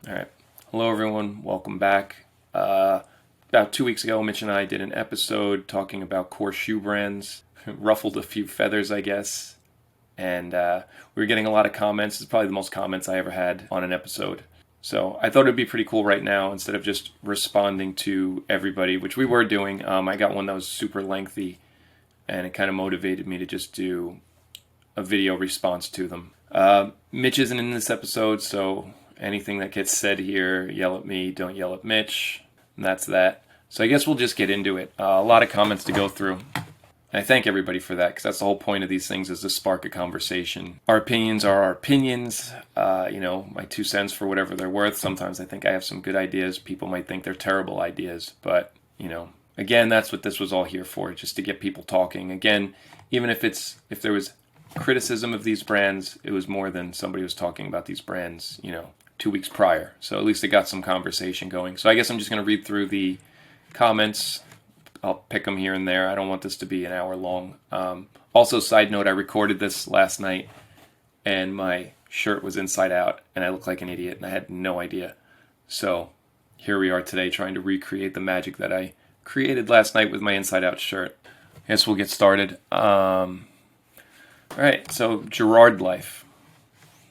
All right. Hello, everyone. Welcome back. About 2 weeks ago, Mitch and I did an episode talking about core shoe brands. Ruffled a few feathers, I guess. And we were getting a lot of comments. It's probably the most comments I ever had on an episode. So I thought it'd be pretty cool right now, instead of just responding to everybody, which we were doing. I got one that was super lengthy, and it kind of motivated me to just do a video response to them. Mitch isn't in this episode, so anything that gets said here, yell at me, don't yell at Mitch, and that's that. So I guess we'll just get into it. A lot of comments to go through. And I thank everybody for that, because that's the whole point of these things, is to spark a conversation. Our opinions are our opinions. My 2 cents for whatever they're worth. Sometimes I think I have some good ideas. People might think they're terrible ideas. But, again, that's what this was all here for, just to get people talking. Again, even if there was criticism of these brands, it was more than somebody was talking about these brands, 2 weeks prior. So at least it got some conversation going. So I guess I'm just going to read through the comments. I'll pick them here and there. I don't want this to be an hour long. Also, side note, I recorded this last night, and my shirt was inside out, and I looked like an idiot, and I had no idea. So here we are today, trying to recreate the magic that I created last night with my inside out shirt. I guess we'll get started. All right, so Gerard life.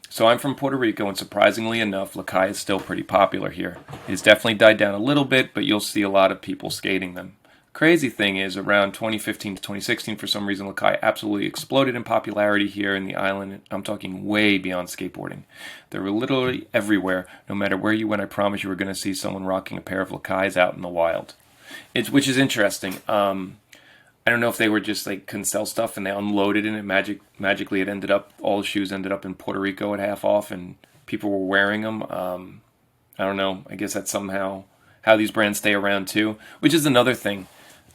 So I'm from Puerto Rico, and surprisingly enough, Lakai is still pretty popular here. It has definitely died down a little bit, but you'll see a lot of people skating them. Crazy thing is, around 2015 to 2016, for some reason, Lakai absolutely exploded in popularity here in the island. I'm talking way beyond skateboarding. They were literally everywhere. No matter where you went, I promise you were going to see someone rocking a pair of Lakais out in the wild. Which is interesting. I don't know if they were just couldn't sell stuff and they unloaded and it magically it ended up, all the shoes ended up in Puerto Rico at half off and people were wearing them. I don't know. I guess that's somehow how these brands stay around too, which is another thing.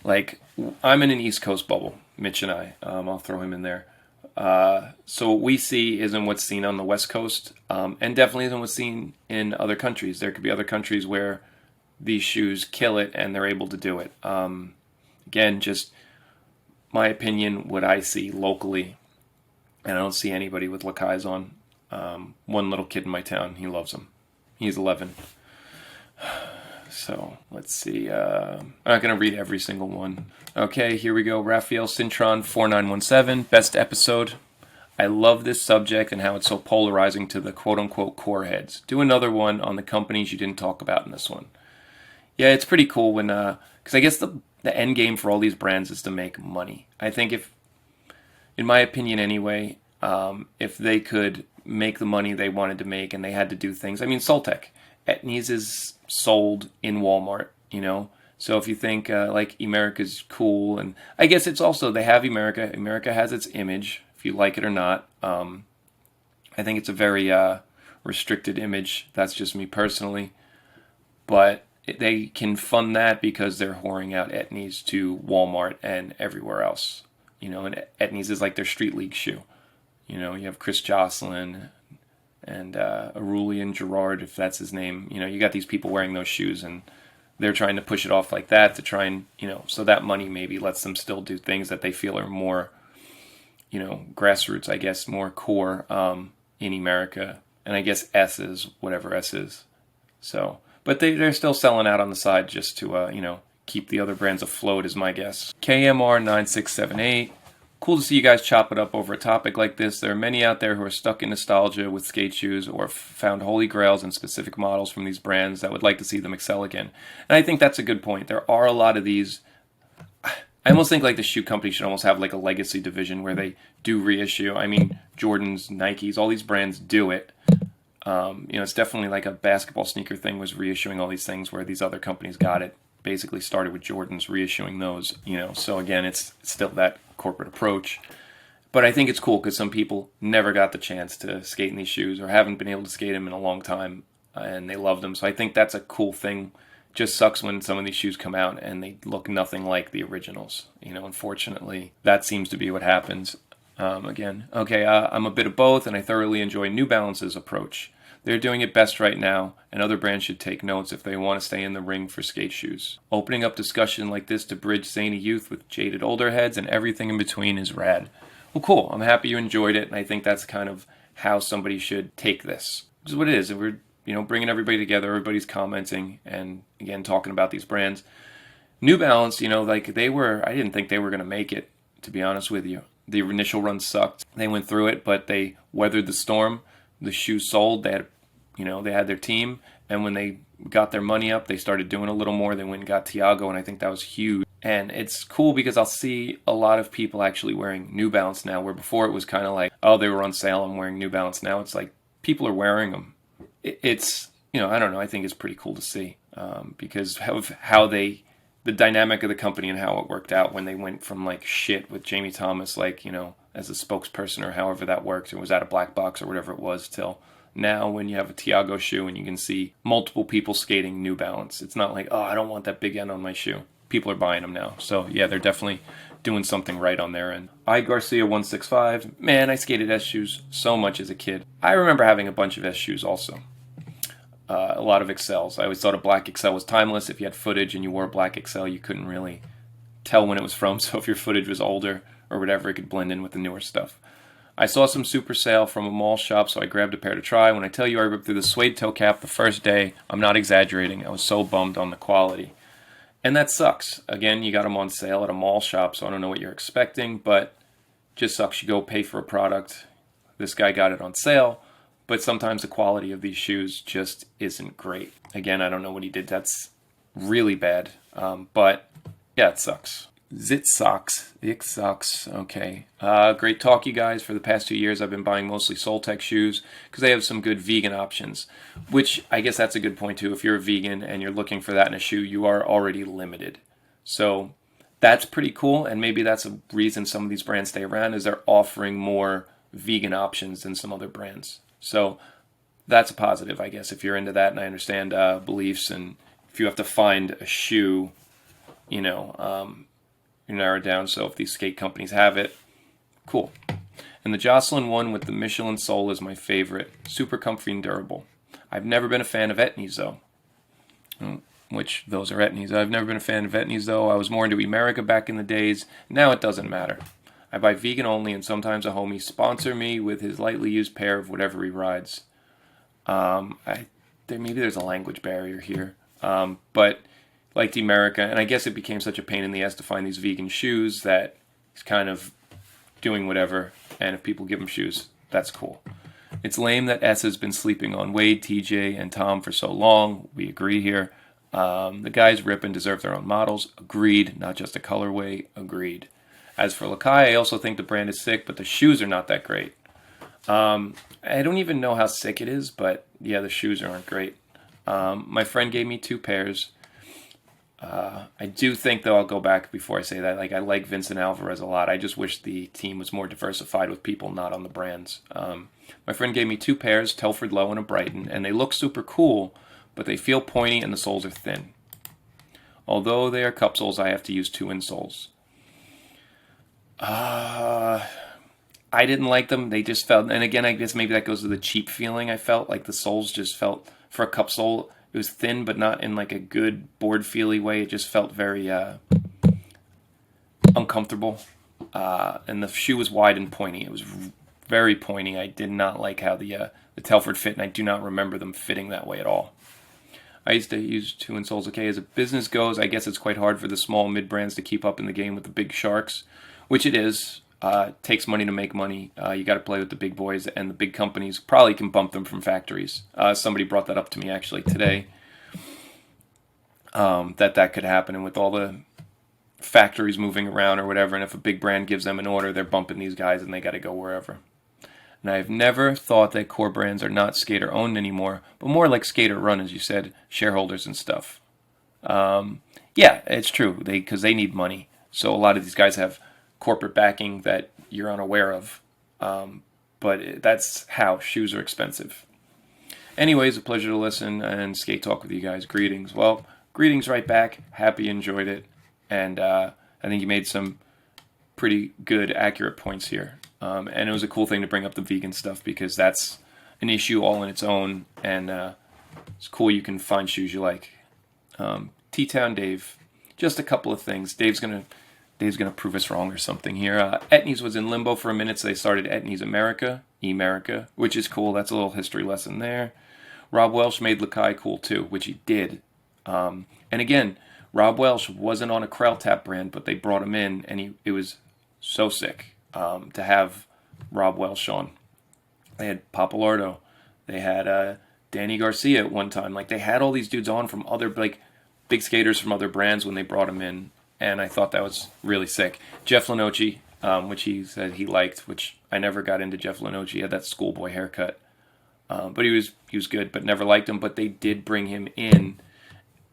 I'm in an East Coast bubble, Mitch and I. I'll throw him in there. So what we see isn't what's seen on the West Coast, and definitely isn't what's seen in other countries. There could be other countries where these shoes kill it and they're able to do it. Again, just my opinion, what I see locally, and I don't see anybody with Lakais on. One little kid in my town, he loves them. He's 11. So, let's see. I'm not going to read every single one. Okay, here we go. Raphael Cintron 4917, best episode. I love this subject and how it's so polarizing to the quote-unquote core heads. Do another one on the companies you didn't talk about in this one. Yeah, it's pretty cool when, because I guess the end game for all these brands is to make money. I think in my opinion anyway, if they could make the money they wanted to make and they had to do things. I mean, Soltec, Etnies is sold in Walmart, So if you think Emerica's cool, and I guess it's also, they have Emerica. Emerica has its image, if you like it or not. I think it's a very restricted image. That's just me personally. But they can fund that because they're whoring out Etnies to Walmart and everywhere else. And Etnies is like their street league shoe. You have Chris Jocelyn and Aurelian Gerard, if that's his name. You got these people wearing those shoes, and they're trying to push it off like that to try and, so that money maybe lets them still do things that they feel are more, grassroots, I guess, more core in Emerica. And I guess S is whatever S is. So, but they're still selling out on the side just to, keep the other brands afloat, is my guess. KMR9678. Cool to see you guys chop it up over a topic like this. There are many out there who are stuck in nostalgia with skate shoes or found holy grails in specific models from these brands that would like to see them excel again. And I think that's a good point. There are a lot of these. I almost think the shoe company should almost have a legacy division where they do reissue. I mean, Jordans, Nikes, all these brands do it. It's definitely a basketball sneaker thing, was reissuing all these things where these other companies got it. Basically started with Jordans, reissuing those, So again, it's still that corporate approach. But I think it's cool because some people never got the chance to skate in these shoes or haven't been able to skate them in a long time, and they love them. So I think that's a cool thing. Just sucks when some of these shoes come out and they look nothing like the originals. Unfortunately, that seems to be what happens. I'm a bit of both, and I thoroughly enjoy New Balance's approach. They're doing it best right now, and other brands should take notes if they want to stay in the ring for skate shoes. Opening up discussion like this to bridge zany youth with jaded older heads and everything in between is rad. Well, cool. I'm happy you enjoyed it, and I think that's kind of how somebody should take this. Which is what it is. bringing everybody together. Everybody's commenting and again talking about these brands. New Balance, like I didn't think they were going to make it, to be honest with you. The initial run sucked. They went through it, but they weathered the storm. The shoes sold. They had their team, and when they got their money up, they started doing a little more. They went and got Tiago, and I think that was huge. And it's cool because I'll see a lot of people actually wearing New Balance now, where before it was kind of like, oh, they were on sale, I'm wearing New Balance. Now it's like people are wearing them. It's, I don't know, I think it's pretty cool to see because of how the dynamic of the company and how it worked out when they went from like shit with Jamie Thomas, like, as a spokesperson or however that worked, it was at a black box or whatever it was, till now when you have a Tiago shoe and you can see multiple people skating New Balance. It's not like, oh, I don't want that big end on my shoe. People are buying them now. So yeah, they're definitely doing something right on their end. Garcia 165. Man, I skated S shoes so much as a kid. I remember having a bunch of S shoes also. A lot of XLs. I always thought a black XL was timeless. If you had footage and you wore a black XL, you couldn't really tell when it was from. So if your footage was older or whatever, it could blend in with the newer stuff. I saw some super sale from a mall shop, so I grabbed a pair to try. When I tell you I ripped through the suede toe cap the first day, I'm not exaggerating. I was so bummed on the quality. And that sucks. Again, you got them on sale at a mall shop, so I don't know what you're expecting, but just sucks. You go pay for a product. This guy got it on sale, but sometimes the quality of these shoes just isn't great. Again, I don't know what he did. That's really bad, but yeah, it sucks. Zit sucks. It sucks. Okay. Great talk, you guys. For the past 2 years, I've been buying mostly Soltec shoes because they have some good vegan options, which I guess that's a good point too. If you're a vegan and you're looking for that in a shoe, you are already limited. So that's pretty cool, and maybe that's a reason some of these brands stay around is they're offering more vegan options than some other brands. So that's a positive, I guess, if you're into that, and I understand beliefs, and if you have to find a shoe, you narrow it down. So if these skate companies have it, cool. And the Jocelyn one with the Michelin sole is my favorite. Super comfy and durable. I've never been a fan of Etnies though. Which those are Etnies. I've never been a fan of Etnies though. I was more into Emerica back in the days. Now it doesn't matter. I buy vegan only, and sometimes a homie sponsor me with his lightly used pair of whatever he rides. Maybe there's a language barrier here. But liked Emerica, and I guess it became such a pain in the ass to find these vegan shoes that he's kind of doing whatever, and if people give him shoes, that's cool. It's lame that S has been sleeping on Wade, TJ, and Tom for so long. We agree here. The guys rip and deserve their own models. Agreed. Not just a colorway. Agreed. As for Lakai, I also think the brand is sick, but the shoes are not that great. I don't even know how sick it is, but yeah, the shoes aren't great. My friend gave me 2 pairs. I do think, though, I'll go back before I say that. Like, I like Vincent Alvarez a lot. I just wish the team was more diversified with people not on the brands. My friend gave me 2 pairs, Telford Low and a Brighton, and they look super cool, but they feel pointy and the soles are thin. Although they are cup soles, I have to use 2 insoles. I didn't like them. They just felt, and again, I guess maybe that goes to the cheap feeling I felt. Like, the soles just felt, for a cup sole, it was thin, but not in like a good board feely way. It just felt very uncomfortable. And the shoe was wide and pointy. It was very pointy. I did not like how the Telford fit, and I do not remember them fitting that way at all. I used to use 2 insoles. Okay, as a business goes, I guess it's quite hard for the small mid-brands to keep up in the game with the big sharks, which it is. It takes money to make money. You got to play with the big boys, and the big companies probably can bump them from factories. Somebody brought that up to me actually today, that could happen, and with all the factories moving around or whatever, and if a big brand gives them an order, they're bumping these guys and they got to go wherever. And I've never thought that core brands are not skater owned anymore, but more like skater run, as you said, shareholders and stuff. Yeah, it's true, because they need money. So a lot of these guys have corporate backing that you're unaware of. But that's how shoes are expensive. Anyways, a pleasure to listen and skate talk with you guys. Greetings. Well, greetings right back. Happy you enjoyed it. And I think you made some pretty good, accurate points here. And it was a cool thing to bring up the vegan stuff because that's an issue all in its own. And it's cool you can find shoes you like. T-Town Dave. Just a couple of things. Dave's gonna prove us wrong or something here. Etnies was in limbo for a minute, so they started Etnies Emerica, which is cool. That's a little history lesson there. Rob Welsh made Lakai cool too, which he did. And again, Rob Welsh wasn't on a Krell Tap brand, but they brought him in, and it was so sick to have Rob Welsh on. They had Papalardo. They had Danny Garcia at one time. Like, they had all these dudes on from other, like, big skaters from other brands when they brought him in, and I thought that was really sick. Jeff Lenoci, which he said he liked, which I never got into Jeff Lenoci. He had that schoolboy haircut. But he was good, but never liked him. But they did bring him in.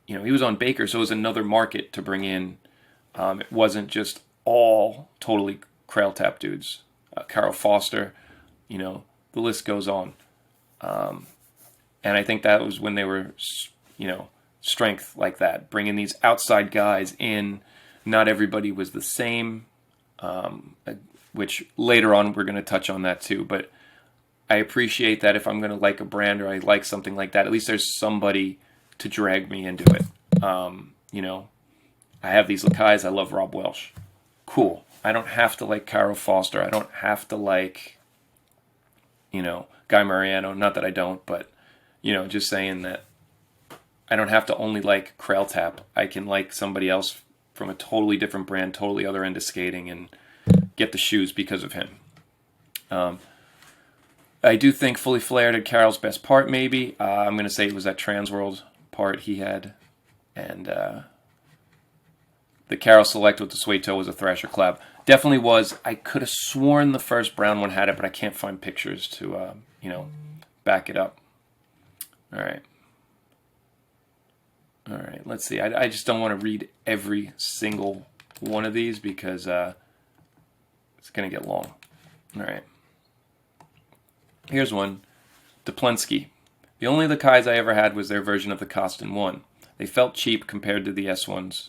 You know, he was on Baker, so it was another market to bring in. It wasn't just all totally Krell Tap dudes. Carol Foster, you know, the list goes on. And I think that was when they were, you know, strength like that, bringing these outside guys in. Not everybody was the same, which later on we're going to touch on that too. But I appreciate that if I'm going to like a brand or I like something like that, at least there's somebody to drag me into it. You know, I have these Lakais. I love Rob Welsh. Cool. I don't have to like Carol Foster. I don't have to like, you know, Guy Mariano. Not that I don't, but, you know, just saying that I don't have to only like Krell Tap. I can like somebody else from a totally different brand, totally other end of skating, and get the shoes because of him. I do think Fully Flared had Carol's best part, maybe. I'm going to say it was that Transworld part he had. And the Carol Select with the suede toe was a Thrasher collab. Definitely was. I could have sworn the first brown one had it, but I can't find pictures to, you know, back it up. All right. All right, let's see. I just don't want to read every single one of these because it's going to get long. All right. Here's one. Duplensky. The only Lakais I ever had was their version of the Costin 1. They felt cheap compared to the S1s.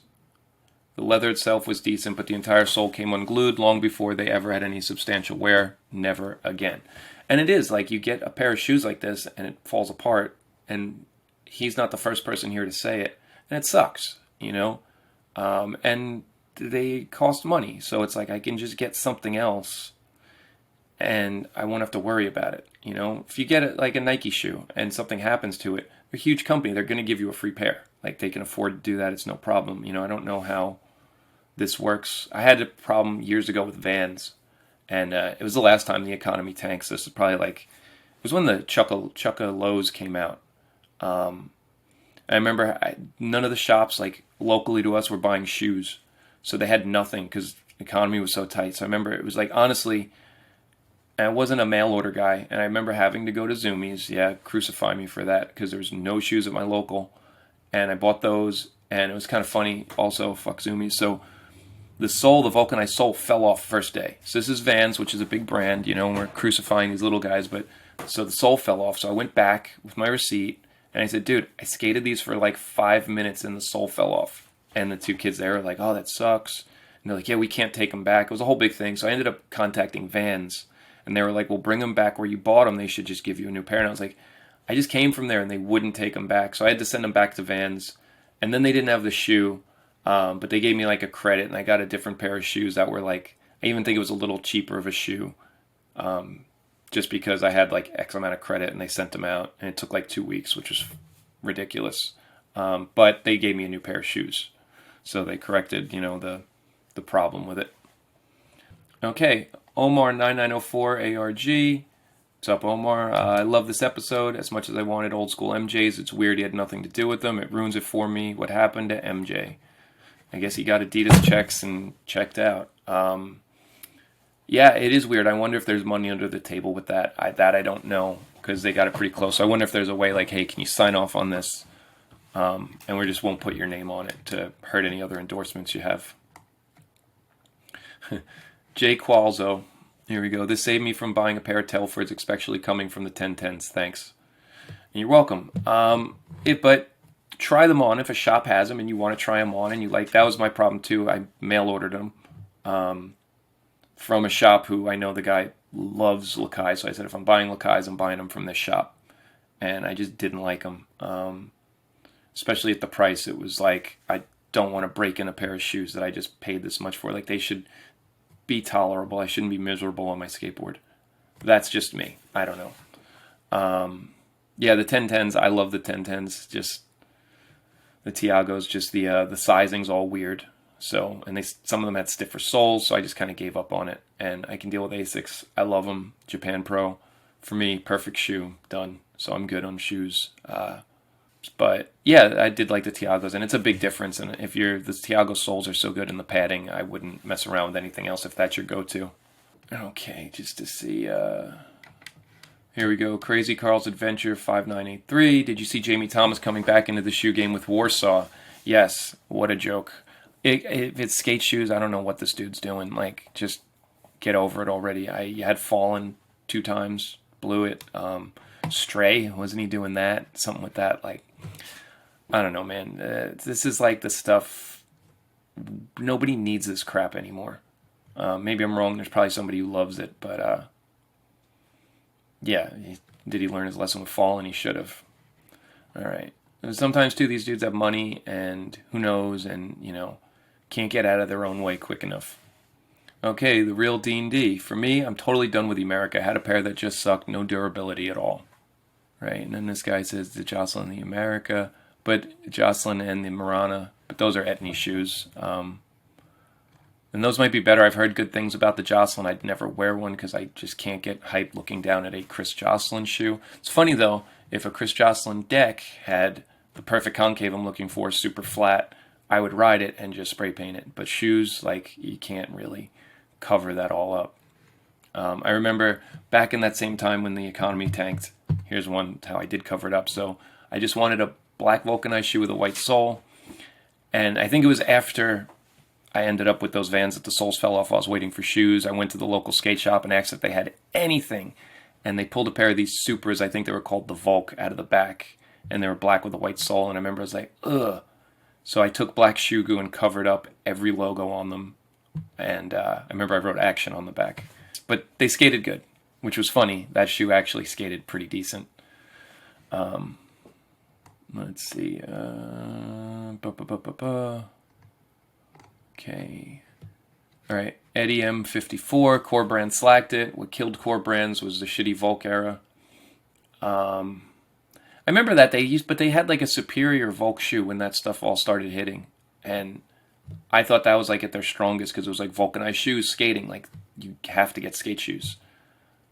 The leather itself was decent, but the entire sole came unglued long before they ever had any substantial wear. Never again. And it is, like, you get a pair of shoes like this, and it falls apart, and he's not the first person here to say it, and it sucks, you know? And they cost money, so it's like I can just get something else, and I won't have to worry about it, you know? If you get it like a Nike shoe, and something happens to it, they're a huge company, they're going to give you a free pair. Like, they can afford to do that, it's no problem. You know, I don't know how this works. I had a problem years ago with Vans, and it was the last time the economy tanked, so this is probably like, it was when the Chukka Lows came out. I remember none of the shops, like, locally to us were buying shoes, so they had nothing because the economy was so tight. So I remember it was like, honestly, and I wasn't a mail order guy, and I remember having to go to Zoomies. Yeah, crucify me for that, because there was no shoes at my local, and I bought those, and it was kind of funny. Also, fuck Zoomies. So the sole, the vulcanized sole, fell off first day. So this is Vans, which is a big brand, you know, and we're crucifying these little guys, but so the sole fell off. So I went back with my receipt, and I said, dude, I skated these for like 5 minutes, and the sole fell off. And the two kids there were like, oh, that sucks. And they're like, yeah, we can't take them back. It was a whole big thing. So I ended up contacting Vans, and they were like, well, bring them back where you bought them. They should just give you a new pair. And I was like, I just came from there, and they wouldn't take them back. So I had to send them back to Vans. And then they didn't have the shoe, but they gave me like a credit, and I got a different pair of shoes that were like, I even think it was a little cheaper of a shoe, just because I had like X amount of credit, and they sent them out. And it took like 2 weeks, which was ridiculous. But they gave me a new pair of shoes. So they corrected, you know, the problem with it. Okay, Omar9904 ARG. What's up, Omar? I love this episode as much as I wanted old school MJs. It's weird he had nothing to do with them. It ruins it for me. What happened to MJ? I guess he got Adidas checks and checked out. Yeah, it is weird. I wonder if there's money under the table with that. I don't know, because they got it pretty close. So I wonder if there's a way like, hey, can you sign off on this? And we just won't put your name on it to hurt any other endorsements you have. Jay Qualzo. Here we go. This saved me from buying a pair of Telfords, especially coming from the 1010s. Thanks. And you're welcome. But try them on if a shop has them and you want to try them on and you like. That was my problem too. I mail ordered them from a shop who I know the guy loves Lakai. So I said, if I'm buying Lakais, I'm buying them from this shop. And I just didn't like them. Especially at the price. It was like, I don't want to break in a pair of shoes that I just paid this much for. Like, they should be tolerable. I shouldn't be miserable on my skateboard. That's just me. I don't know. Yeah, the 1010s, I love the 1010s. Just the Tiagos, just the sizing's all weird. So, and some of them had stiffer soles, so I just kind of gave up on it. And I can deal with Asics. I love them. Japan Pro, for me, perfect shoe, done. So I'm good on shoes. But yeah, I did like the Tiagos, and it's a big difference. And if the Tiago soles are so good in the padding, I wouldn't mess around with anything else if that's your go-to. Okay, just to see. Here we go. Crazy Carl's Adventure 5983. Did you see Jamie Thomas coming back into the shoe game with Warsaw? Yes. What a joke. If it's skate shoes, I don't know what this dude's doing. Like, just get over it already. I had fallen 2 times, blew it. Stray, wasn't he doing that? Something with that. Like, I don't know, man. This is like the stuff. Nobody needs this crap anymore. Maybe I'm wrong. There's probably somebody who loves it, but yeah, did he learn his lesson with falling? He should have. All right. Sometimes too, these dudes have money, and who knows, and can't get out of their own way quick enough. Okay, the real D&D. For me, I'm totally done with Emerica. I had a pair that just sucked, no durability at all. Right, and then this guy says the Jocelyn, the Emerica, but Jocelyn and the Marana, but those are Etnies shoes. And those might be better. I've heard good things about the Jocelyn. I'd never wear one because I just can't get hyped looking down at a Chris Jocelyn shoe. It's funny though, if a Chris Jocelyn deck had the perfect concave I'm looking for, super flat, I would ride it and just spray paint it. But shoes, like, you can't really cover that all up. I remember back in that same time when the economy tanked, here's one how I did cover it up. So I just wanted a black vulcanized shoe with a white sole. And I think it was after I ended up with those Vans that the soles fell off while I was waiting for shoes. I went to the local skate shop and asked if they had anything. And they pulled a pair of these Supers, I think they were called the Volk, out of the back. And they were black with a white sole. And I remember I was like, ugh. So I took black shoe glue and covered up every logo on them. And I remember I wrote action on the back. But they skated good, which was funny. That shoe actually skated pretty decent. Let's see. Okay. All right. Eddie M54, Core Brand slacked it. What killed Core Brands was the shitty Volk era. I remember that but they had like a superior Volk shoe when that stuff all started hitting. And I thought that was like at their strongest because it was like vulcanized shoes, skating. Like, you have to get skate shoes.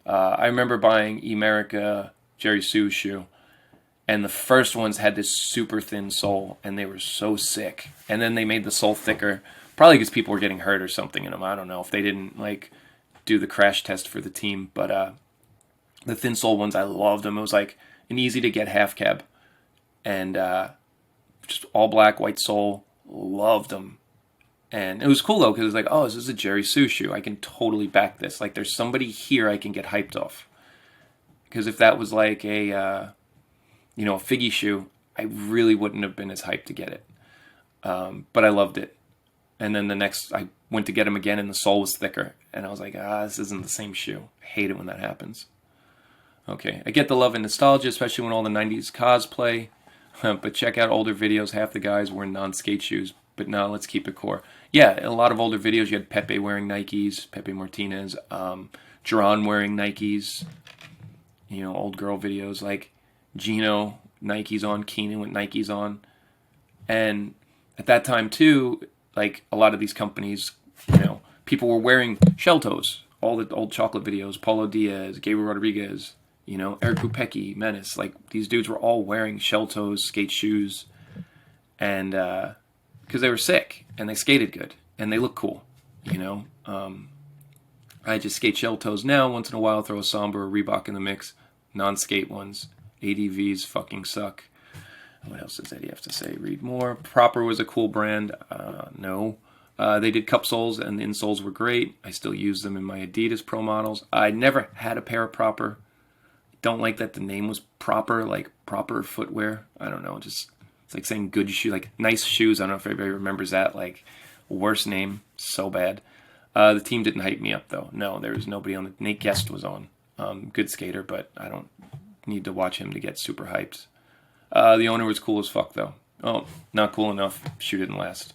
I remember buying Emerica Jerry Sue shoe. And the first ones had this super thin sole, and they were so sick. And then they made the sole thicker, probably because people were getting hurt or something in them. I don't know if they didn't like do the crash test for the team. But the thin sole ones, I loved them. It was like an easy to get half cab, and just all black, white sole. Loved them. And it was cool though, because it was like, oh, this is a Jerry Sue shoe. I can totally back this. Like, there's somebody here I can get hyped off. Because if that was like a Figgy shoe, I really wouldn't have been as hyped to get it. But I loved it. And then I went to get them again, and the sole was thicker. And I was like, this isn't the same shoe. I hate it when that happens. Okay, I get the love and nostalgia, especially when all the 90s cosplay. But check out older videos. Half the guys wearing non-skate shoes. But no, let's keep it core. Yeah, a lot of older videos, you had Pepe wearing Nikes, Pepe Martinez, Jerron wearing Nikes, old girl videos like Gino, Nikes on, Keenan with Nikes on. And at that time too, like a lot of these companies, people were wearing shell toes. All the old chocolate videos, Paulo Diaz, Gabriel Rodriguez, Eric Kupecki, Menace. Like, these dudes were all wearing shell toes, skate shoes, and because they were sick and they skated good and they look cool, I just skate shell toes now. Once in a while, throw a Samba or Reebok in the mix. Non-skate ones. ADVs fucking suck. What else does Eddie have to say? Read more. Proper was a cool brand. No. They did cup soles and the insoles were great. I still use them in my Adidas Pro models. I never had a pair of Proper. Don't like that the name was Proper, like proper footwear. I don't know, just it's like saying good shoe, like nice shoes. I don't know if anybody remembers that. Like, worst name, so bad. The team didn't hype me up though. No, there was nobody on it. Nate Guest was on. Good skater, but I don't need to watch him to get super hyped. The owner was cool as fuck though. Oh, not cool enough. Shoe didn't last.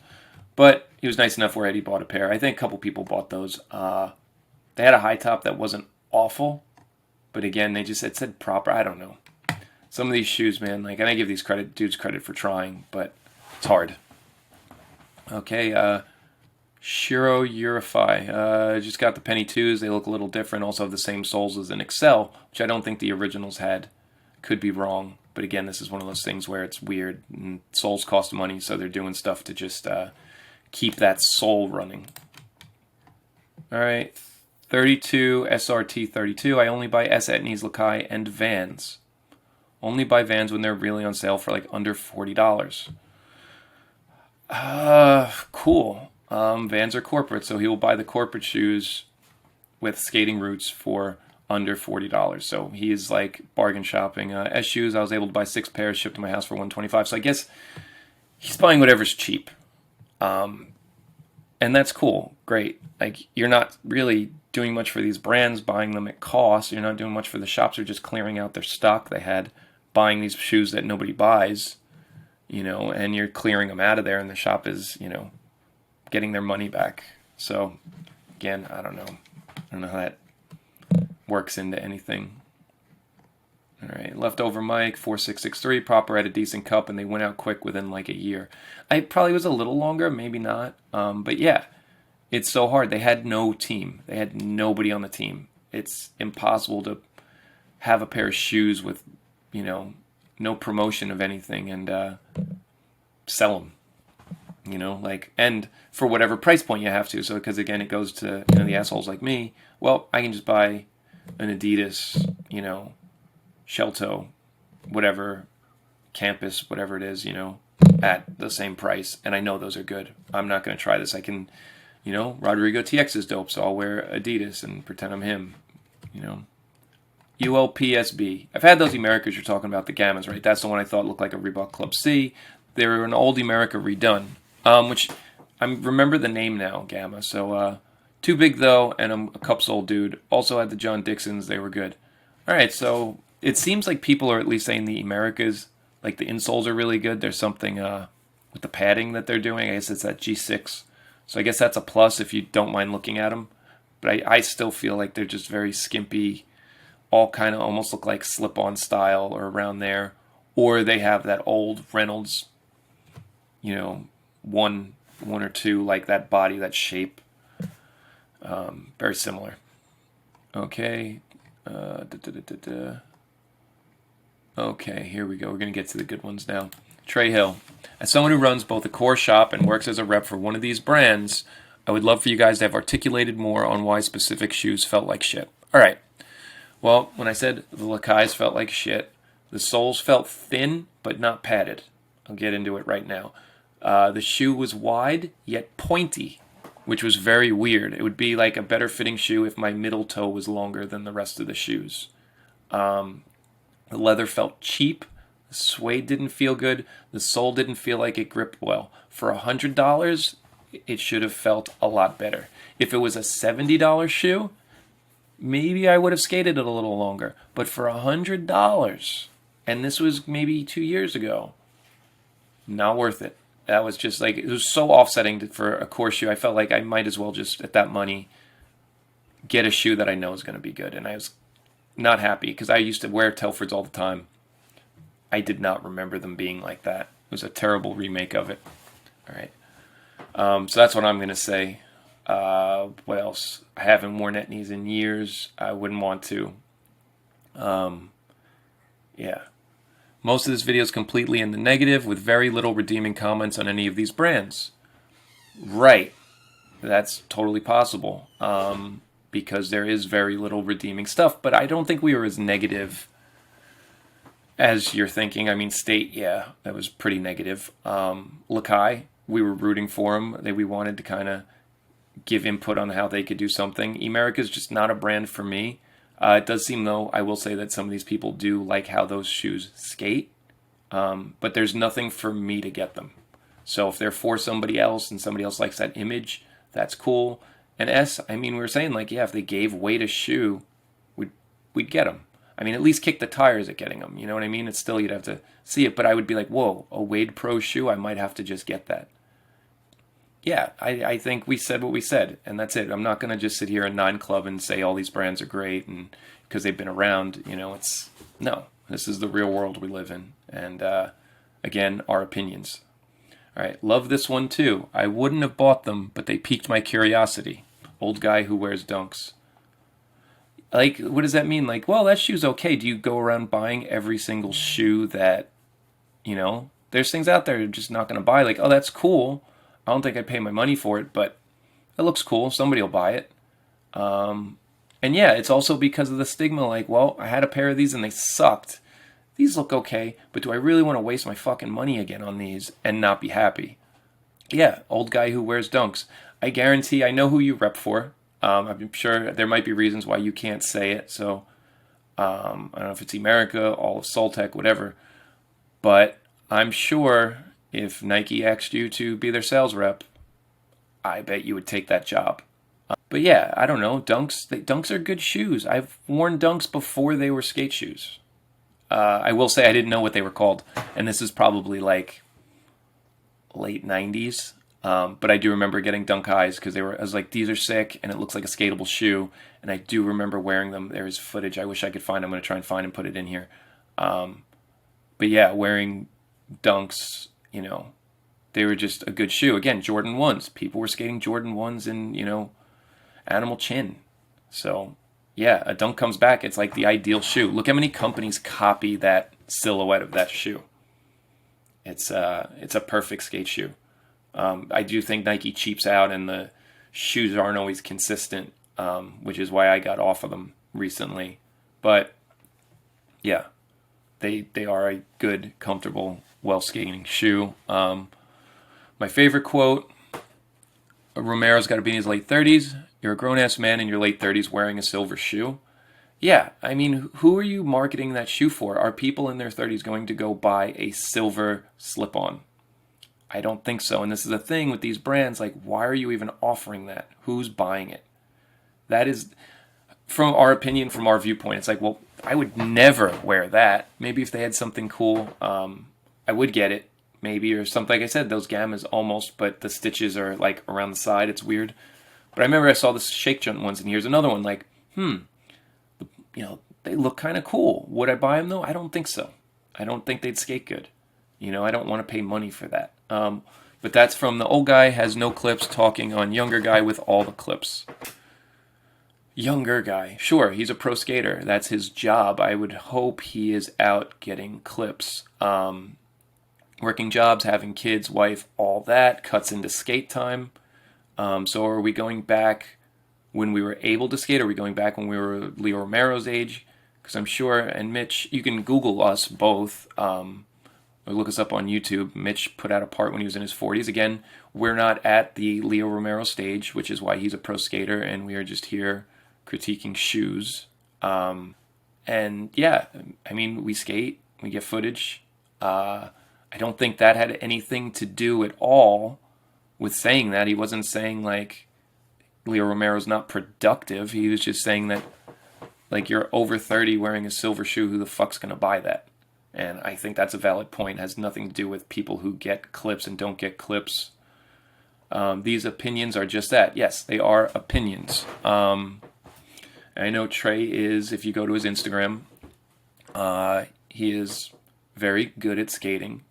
But he was nice enough where Eddie bought a pair. I think a couple people bought those. They had a high top that wasn't awful. But again, it said Proper. I don't know. Some of these shoes, man, like, and I give these dudes credit for trying, but it's hard. Okay, Shiro Urify. Just got the Penny 2s. They look a little different. Also have the same soles as an Excel, which I don't think the originals had. Could be wrong. But again, this is one of those things where it's weird. And soles cost money, so they're doing stuff to just keep that sole running. All right, 32 SRT 32. I only buy S Etnies, Lakai, and Vans. Only buy Vans when they're really on sale for like under $40. Cool. Vans are corporate, so he will buy the corporate shoes with skating roots for under $40. So he is like bargain shopping. S shoes, I was able to buy 6 pairs shipped to my house for $125. So I guess he's buying whatever's cheap. And that's cool. Great. Like, you're not really doing much for these brands, buying them at cost. You're not doing much for the shops. They're just clearing out their stock they had, buying these shoes that nobody buys, and you're clearing them out of there, and the shop is, getting their money back. So, again, I don't know how that works into anything. All right, leftover Mike 4663. Proper had a decent cup, and they went out quick within like a year. I probably was a little longer, maybe not. But yeah, it's so hard. They had no team. They had nobody on the team. It's impossible to have a pair of shoes with, no promotion of anything and sell them. And for whatever price point you have to. So, because again, it goes to, the assholes like me. Well, I can just buy an Adidas, shell toe, whatever, campus, whatever it is, at the same price. And I know those are good. I'm not going to try this. I can, Rodrigo TX is dope, so I'll wear Adidas and pretend I'm him, ULPSB. I've had those Emericas you're talking about, the Gammas, right? That's the one I thought looked like a Reebok Club C. They were an old Emerica redone, which I remember the name now, Gamma. So too big though, and I'm a cups old dude. Also had the John Dixons. They were good. All right, so it seems like people are at least saying the Emericas, like the insoles are really good. There's something with the padding that they're doing. I guess it's that G6. So I guess that's a plus if you don't mind looking at them. But I still feel like they're just very skimpy, all kind of almost look like slip-on style or around there. Or they have that old Reynolds, one or two, like that body, that shape. Very similar. Okay. Okay, here we go. We're going to get to the good ones now. Trey Hill. As someone who runs both a core shop and works as a rep for one of these brands, I would love for you guys to have articulated more on why specific shoes felt like shit. All right. Well, when I said the Lakais felt like shit, the soles felt thin but not padded. I'll get into it right now. The shoe was wide yet pointy, which was very weird. It would be like a better fitting shoe if my middle toe was longer than the rest of the shoes. The leather felt cheap. The suede didn't feel good. The sole didn't feel like it gripped well. For $100, it should have felt a lot better. If it was a $70 shoe, maybe I would have skated it a little longer. But for $100, and this was maybe 2 years ago, not worth it. That was just like, it was so offsetting for a core shoe. I felt like I might as well just, at that money, get a shoe that I know is going to be good. And I was not happy because I used to wear Telfords all the time. I did not remember them being like that. It was a terrible remake of it. All right. So that's what I'm going to say. What else? I haven't worn Etnies in years. I wouldn't want to. Yeah. Most of this video is completely in the negative with very little redeeming comments on any of these brands. Right. That's totally possible. Because there is very little redeeming stuff. But I don't think we were as negative as you're thinking. I mean, State, yeah, that was pretty negative. Lakai, we were rooting for them. We wanted to kind of give input on how they could do something. Emerica is just not a brand for me. It does seem, though, I will say that some of these people do like how those shoes skate. But there's nothing for me to get them. So if they're for somebody else and somebody else likes that image, that's cool. And S, I mean, we were saying, like, yeah, if they gave weight a shoe, we'd get them. I mean, at least kick the tires at getting them. You know what I mean? It's still, you'd have to see it. But I would be like, whoa, a Wade Pro shoe? I might have to just get that. Yeah, I think we said what we said, and that's it. I'm not going to just sit here in 9 Club and say all these brands are great and because they've been around, it's, no. This is the real world we live in. And again, our opinions. All right, love this one too. I wouldn't have bought them, but they piqued my curiosity. Old guy who wears dunks. Like, what does that mean? Like, well, that shoe's okay. Do you go around buying every single shoe that, there's things out there you're just not going to buy. Like, oh, that's cool. I don't think I'd pay my money for it, but it looks cool. Somebody will buy it. And yeah, it's also because of the stigma. Like, well, I had a pair of these and they sucked. These look okay, but do I really want to waste my fucking money again on these and not be happy? Yeah, old guy who wears dunks. I guarantee I know who you rep for. I'm sure there might be reasons why you can't say it. So I don't know if it's Emerica, all of Soltech, whatever. But I'm sure if Nike asked you to be their sales rep, I bet you would take that job. But yeah, I don't know. Dunks are good shoes. I've worn dunks before they were skate shoes. I will say I didn't know what they were called, and this is probably like late 90s. But I do remember getting dunk highs because I was like, these are sick, and it looks like a skatable shoe. And I do remember wearing them. There is footage I wish I could find. I'm going to try and find and put it in here. But yeah, wearing dunks, they were just a good shoe. Again, Jordan 1s. People were skating Jordan 1s in, animal chin. So yeah, a dunk comes back. It's like the ideal shoe. Look how many companies copy that silhouette of that shoe. It's a perfect skate shoe. I do think Nike cheaps out and the shoes aren't always consistent, which is why I got off of them recently. But yeah, they are a good, comfortable, well skating shoe. My favorite quote: Romero's got to be in his late 30s. You're a grown-ass man in your late 30s wearing a silver shoe. Yeah, I mean, who are you marketing that shoe for? Are people in their 30s going to go buy a silver slip-on? I don't think so. And this is the thing with these brands, like, why are you even offering that? Who's buying it? That is, from our opinion, from our viewpoint, it's like, well, I would never wear that. Maybe if they had something cool, I would get it. Maybe, or something, like I said, those gammas almost, but the stitches are like around the side. It's weird. But I remember I saw the shake junt ones, and here's another one. Like, they look kind of cool. Would I buy them though? I don't think so. I don't think they'd skate good. I don't want to pay money for that. But that's from the old guy has no clips talking on younger guy with all the clips. Younger guy, sure, he's a pro skater. That's his job. I would hope he is out getting clips. Working jobs, having kids, wife, all that cuts into skate time. So are we going back when we were able to skate? Are we going back when we were Leo Romero's age? Because I'm sure, and Mitch, you can Google us both, or look us up on YouTube. Mitch put out a part when he was in his 40s. Again, we're not at the Leo Romero stage, which is why he's a pro skater, and we are just here critiquing shoes. And yeah, I mean, we skate, we get footage. I don't think that had anything to do at all with saying that. He wasn't saying like Leo Romero's not productive. He was just saying that like you're over 30 wearing a silver shoe, who the fuck's gonna buy that? And I think that's a valid point. It has nothing to do with people who get clips and don't get clips. These opinions are just that. Yes, they are opinions. I know Trey is, if you go to his Instagram, he is very good at skating.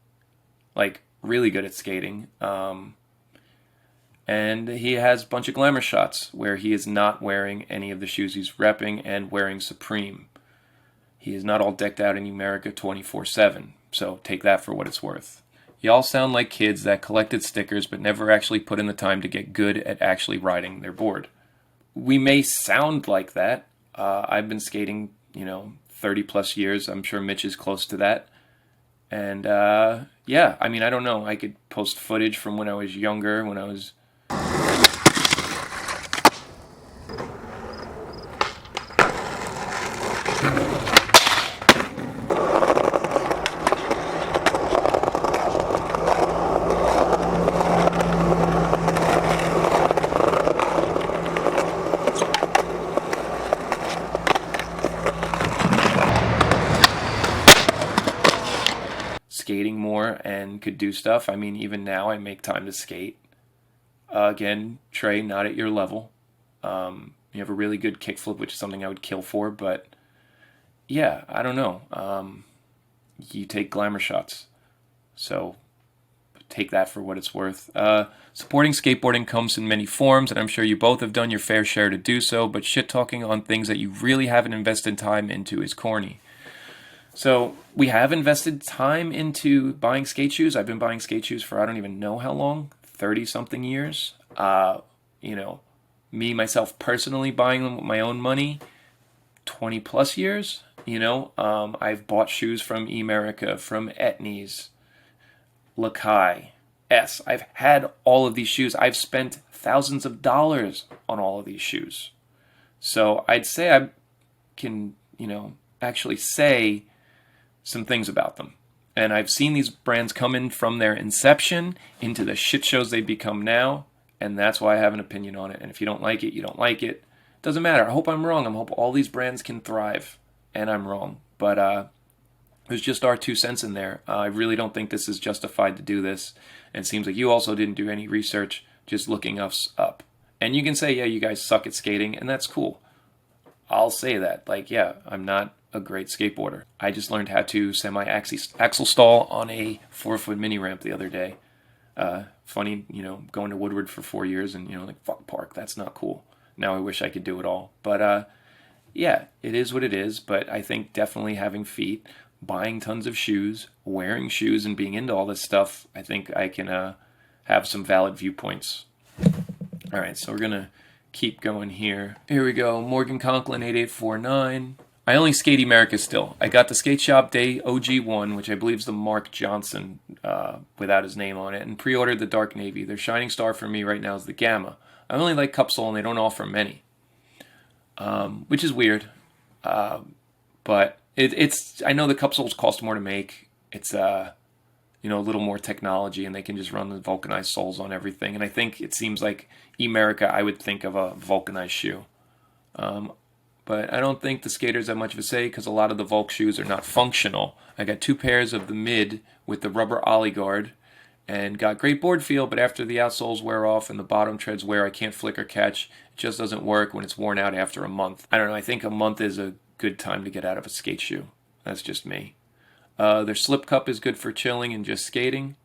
Like, really good at skating. And he has a bunch of glamour shots where he is not wearing any of the shoes he's repping and wearing Supreme. He is not all decked out in Emerica 24/7, so take that for what it's worth. Y'all sound like kids that collected stickers but never actually put in the time to get good at actually riding their board. We may sound like that. I've been skating, 30 plus years. I'm sure Mitch is close to that. And yeah, I mean, I don't know. I could post footage from when I was younger, when I was... skating more and could do stuff. I mean, even now I make time to skate. Again, Trey, not at your level. You have a really good kickflip, which is something I would kill for, but yeah, I don't know. you take glamour shots. So take that for what it's worth. Supporting skateboarding comes in many forms, and I'm sure you both have done your fair share to do so, but shit talking on things that you really haven't invested time into is corny. So we have invested time into buying skate shoes. I've been buying skate shoes for I don't even know how long, 30 something years. You know, me myself personally buying them with my own money, 20 plus years. You know, I've bought shoes from Emerica, from MITCH'S, Lakai, I've had all of these shoes. I've spent thousands of dollars on all of these shoes. So I'd say I can, actually say some things about them. And I've seen these brands come in from their inception into the shit shows they become now, and that's why I have an opinion on it. And if you don't like it, you don't like it. Doesn't matter. I hope I'm wrong. I hope all these brands can thrive, and I'm wrong. But there's just our 2 cents in there. I really don't think this is justified to do this. And it seems like you also didn't do any research, just looking us up. And you can say, yeah, you guys suck at skating, and that's cool. I'll say that. Like, yeah, I'm not a great skateboarder. I just learned how to semi-axle stall on a 4-foot mini ramp the other day. Funny, going to Woodward for 4 years and, like, fuck park, that's not cool. Now I wish I could do it all. But, yeah, it is what it is. But I think definitely having feet, buying tons of shoes, wearing shoes, and being into all this stuff, I think I can have some valid viewpoints. All right, so we're going to keep going here. Here we go. Morgan Conklin 8849. I only skate Emerica still. I got the Skate Shop Day OG1, which I believe is the Mark Johnson without his name on it, and pre-ordered the Dark Navy. Their shining star for me right now is the Gamma. I only like Cupsole, and they don't offer many, which is weird. But it's I know the Cupsoles cost more to make. It's a little more technology, and they can just run the vulcanized soles on everything. And I think it seems like Emerica, I would think of a vulcanized shoe. But I don't think the skaters have much of a say because a lot of the Volk shoes are not functional. I got 2 pairs of the mid with the rubber ollie guard and got great board feel, but after the outsoles wear off and the bottom treads wear, I can't flick or catch. It just doesn't work when it's worn out after a month. I don't know, I think a month is a good time to get out of a skate shoe. That's just me. Their slip cup is good for chilling and just skating.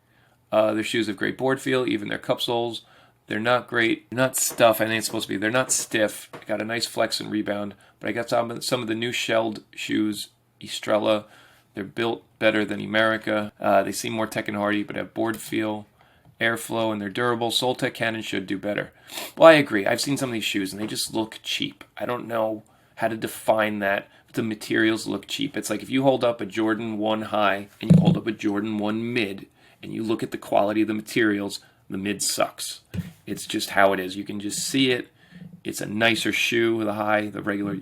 Their shoes have great board feel, even their cup soles. They're not great. They're not stuff. I think it's supposed to be. They're not stiff. Got a nice flex and rebound. But I got some of the new shelled shoes, Estrella. They're built better than Emerica. They seem more tech and hardy, but have board feel, airflow, and they're durable. Soltech Cannon should do better. Well, I agree. I've seen some of these shoes, and they just look cheap. I don't know how to define that. But the materials look cheap. It's like if you hold up a Jordan 1 high and you hold up a Jordan 1 mid, and you look at the quality of the materials, the mid sucks. It's just how it is. You can just see it. It's a nicer shoe with a high, the regular,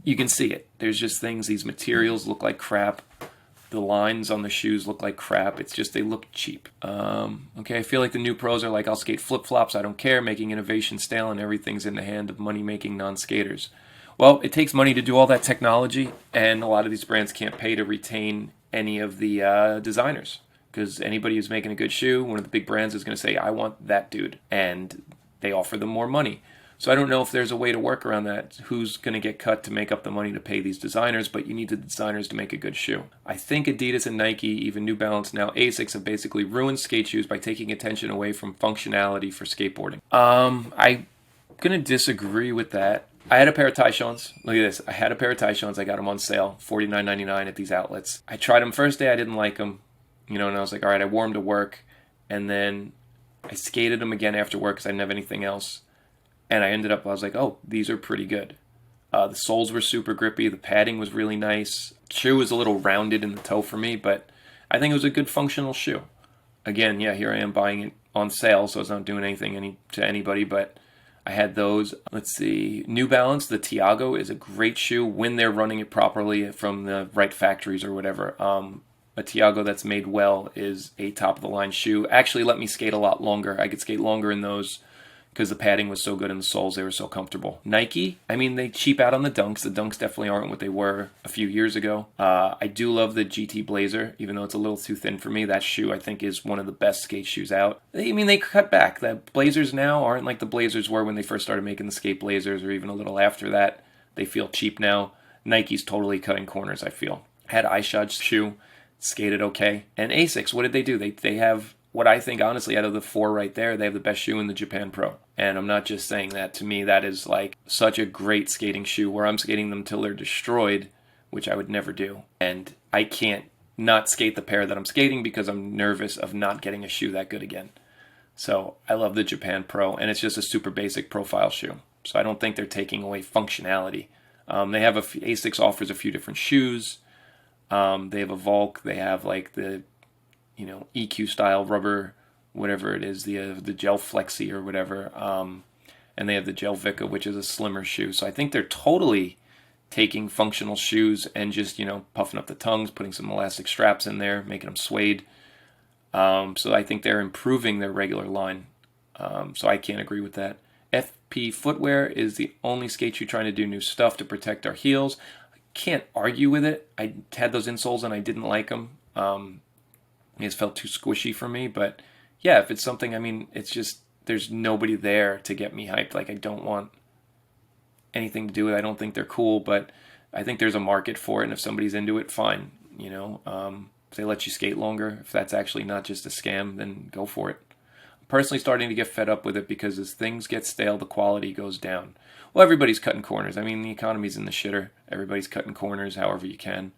you can see it. There's just things, these materials look like crap. The lines on the shoes look like crap. It's just, they look cheap. Okay, I feel like the new pros are like, I'll skate flip-flops, I don't care, making innovation stale, and everything's in the hand of money-making non-skaters. Well, it takes money to do all that technology, and a lot of these brands can't pay to retain any of the designers. Because anybody who's making a good shoe, one of the big brands is going to say, I want that dude. And they offer them more money. So I don't know if there's a way to work around that. Who's going to get cut to make up the money to pay these designers, but you need the designers to make a good shoe. I think Adidas and Nike, even New Balance, now ASICS, have basically ruined skate shoes by taking attention away from functionality for skateboarding. I'm going to disagree with that. I had a pair of Tyshones. Look at this. I had a pair of Tyshones. I got them on sale, $49.99 at these outlets. I tried them first day. I didn't like them. And I was like, all right, I wore them to work. And then I skated them again after work because I didn't have anything else. And I was like, oh, these are pretty good. The soles were super grippy. The padding was really nice. The shoe was a little rounded in the toe for me, but I think it was a good functional shoe. Again, yeah, here I am buying it on sale, so it's not doing anything to anybody, but I had those. Let's see. New Balance, the Tiago, is a great shoe when they're running it properly from the right factories or whatever. A Tiago that's made well is a top-of-the-line shoe. Actually let me skate a lot longer. I could skate longer in those because the padding was so good in the soles. They were so comfortable. Nike, they cheap out on the Dunks. The Dunks definitely aren't what they were a few years ago. I do love the GT Blazer, even though it's a little too thin for me. That shoe, I think, is one of the best skate shoes out. They cut back. The Blazers now aren't like the Blazers were when they first started making the skate Blazers, or even a little after that. They feel cheap now. Nike's totally cutting corners, I feel. I had iShot's shoe. skated okay. And Asics, what did they do? They have what I think, honestly, out of the 4 right there, they have the best shoe in the Japan Pro. And I'm not just saying that. To me, that is like such a great skating shoe where I'm skating them till they're destroyed, which I would never do. And I can't not skate the pair that I'm skating because I'm nervous of not getting a shoe that good again. So I love the Japan Pro, and it's just a super basic profile shoe. So I don't think they're taking away functionality. They have Asics offers a few different shoes. They have a Volk. They have like the, EQ style rubber, whatever it is, the Gel Flexi or whatever. And they have the Gel Vica, which is a slimmer shoe. So I think they're totally taking functional shoes and just, puffing up the tongues, putting some elastic straps in there, making them suede. So I think they're improving their regular line. So I can't agree with that. FP Footwear is the only skate shoe trying to do new stuff to protect our heels. I can't argue with it. I had those insoles and I didn't like them. It just felt too squishy for me. But yeah, if it's something, it's just there's nobody there to get me hyped. Like I don't want anything to do with it. I don't think they're cool, but I think there's a market for it. And if somebody's into it, fine. If they let you skate longer, if that's actually not just a scam, then go for it. I'm personally starting to get fed up with it because as things get stale, the quality goes down. Well, everybody's cutting corners. The economy's in the shitter. Everybody's cutting corners however you can.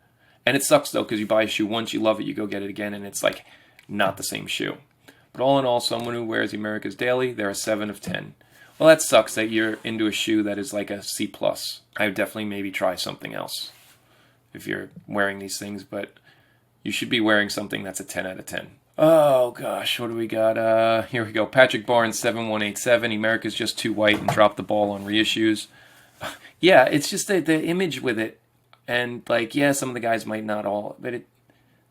And it sucks, though, because you buy a shoe once, you love it, you go get it again, and it's like not the same shoe. But all in all, someone who wears Emerica's daily, they're a 7 of 10. Well, that sucks that you're into a shoe that is like a C+. I would definitely maybe try something else if you're wearing these things, but you should be wearing something that's a 10 out of 10. Oh, gosh, what do we got? Here we go. Patrick Barnes, 7187. Emerica's just too white and dropped the ball on reissues. Yeah, it's just the image with it. And, some of the guys might not all, but it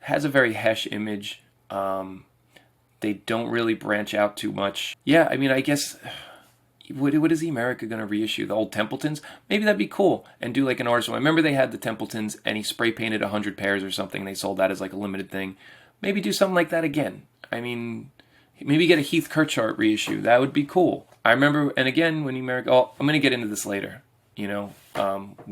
has a very Hesh image. They don't really branch out too much. Yeah, I guess, what is Emerica going to reissue? The old Templetons? Maybe that'd be cool. And do like an artist one. I remember they had the Templetons and he spray painted 100 pairs or something. They sold that as like a limited thing. Maybe do something like that again. Maybe get a Heath Kirchart reissue. That would be cool. I remember, and again, when Emerica, I'm going to get into this later. We'll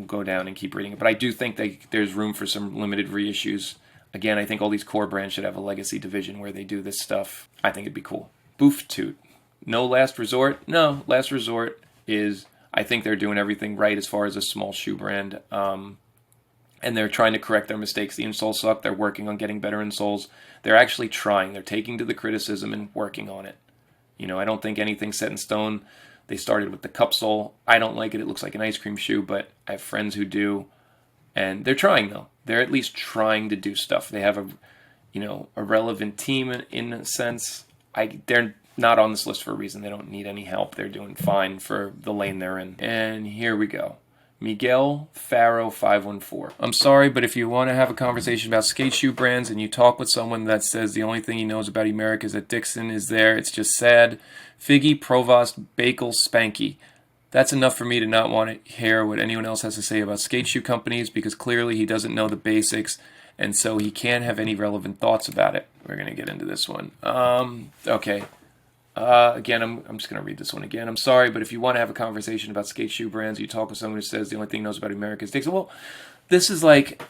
go down and keep reading it. But I do think there's room for some limited reissues. Again, I think all these core brands should have a legacy division where they do this stuff. I think it'd be cool. Boof Toot. No Last Resort? No, Last Resort is, I think they're doing everything right as far as a small shoe brand. And they're trying to correct their mistakes. The insoles suck. They're working on getting better insoles. They're actually trying. They're taking to the criticism and working on it. I don't think anything's set in stone. They started with the cup sole. I don't like it. It looks like an ice cream shoe, but I have friends who do. And they're trying, though. They're at least trying to do stuff. They have a relevant team in a sense. They're not on this list for a reason. They don't need any help. They're doing fine for the lane they're in. And here we go. Miguel Faro 514. I'm sorry, but if you want to have a conversation about skate shoe brands and you talk with someone that says the only thing he knows about Emerica is that Dixon is there, it's just sad. Figgy, Provost, Bakel, Spanky. That's enough for me to not want to hear what anyone else has to say about skate shoe companies because clearly he doesn't know the basics and so he can't have any relevant thoughts about it. We're going to get into this one. Okay. Again, I'm just going to read this one again. I'm sorry, but if you want to have a conversation about skate shoe brands, you talk with someone who says the only thing he knows about Emerica is Dixon. Well, this is like,